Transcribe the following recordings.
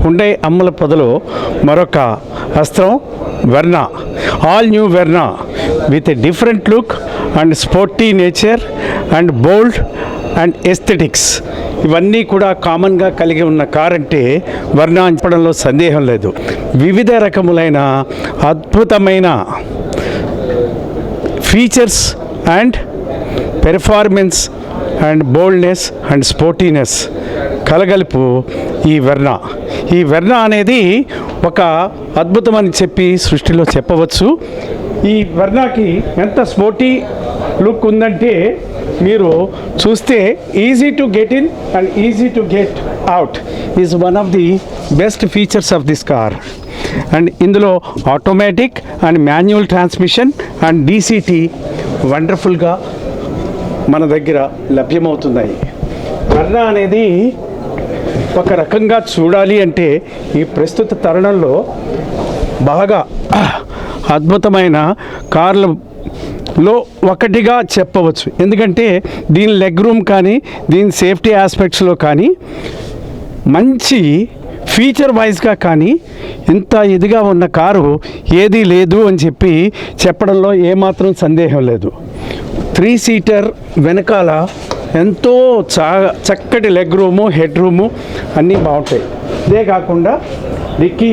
Hyundai అమ్మల పొదలో మరొక అస్త్రం Verna, all new Verna with a different look and sporty nature and bold and aesthetics. ఇవన్నీ కూడా కామన్గా కలిగి ఉన్న కార్ అంటే వెర్నా చెప్పడంలో సందేహం లేదు. వివిధ రకములైన అద్భుతమైన features and performance and boldness and sportiness కలగలుపు ఈ వెర్నా. ఈ వెర్నా అనేది ఒక అద్భుతం అని చెప్పి సృష్టిలో చెప్పవచ్చు. ఈ వెర్నాకి ఎంత స్పోర్టీ లుక్ ఉందంటే మీరు చూస్తే easy to get in and easy to get out is one of the best features of this car. And ఇందులో automatic and manual transmission and DCT వండర్ఫుల్గా మన దగ్గర లభ్యమవుతున్నాయి. వెర్నా అనేది ఒక రకంగా చూడాలి అంటే ఈ ప్రస్తుత తరుణంలో బాగా అద్భుతమైన కార్లలో ఒకటిగా చెప్పవచ్చు. ఎందుకంటే దీని లెగ్ రూమ్ కానీ దీని సేఫ్టీ ఆస్పెక్ట్స్లో కానీ మంచి ఫీచర్ వైజ్గా కానీ ఇంత ఇదిగా ఉన్న కారు ఏదీ లేదు అని చెప్పి చెప్పడంలో ఏమాత్రం సందేహం లేదు. 3 సీటర్ వెనకాల ఎంతో చక్కటి లెగ్ రూము, హెడ్ రూము అన్నీ బాగుంటాయి. ఇదే కాకుండా డిక్కీ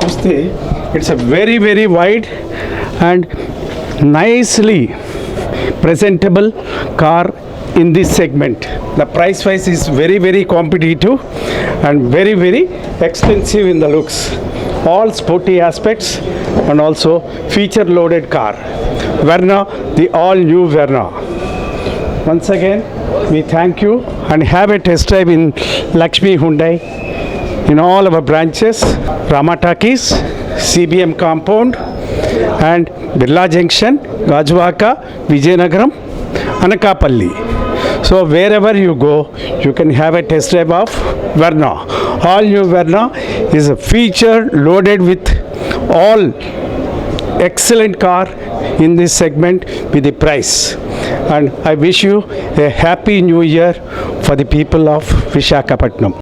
చూస్తే it's a very very wide and nicely presentable car in this segment. The price wise is very very competitive and very very expensive in the looks. All sporty aspects and also feature loaded car. Verna, the all new Verna. Once again we thank you and have a test drive in Lakshmi Hyundai in all our branches, Rama Takis, CBM Compound and Birla Junction, Gajwaka, Vijayanagaram, Anakapalli. So wherever you go, you can have a test drive of Verna. All new Verna is a feature loaded with all excellent car in this segment with the price. And I wish you a happy new year for the people of Visakhapatnam.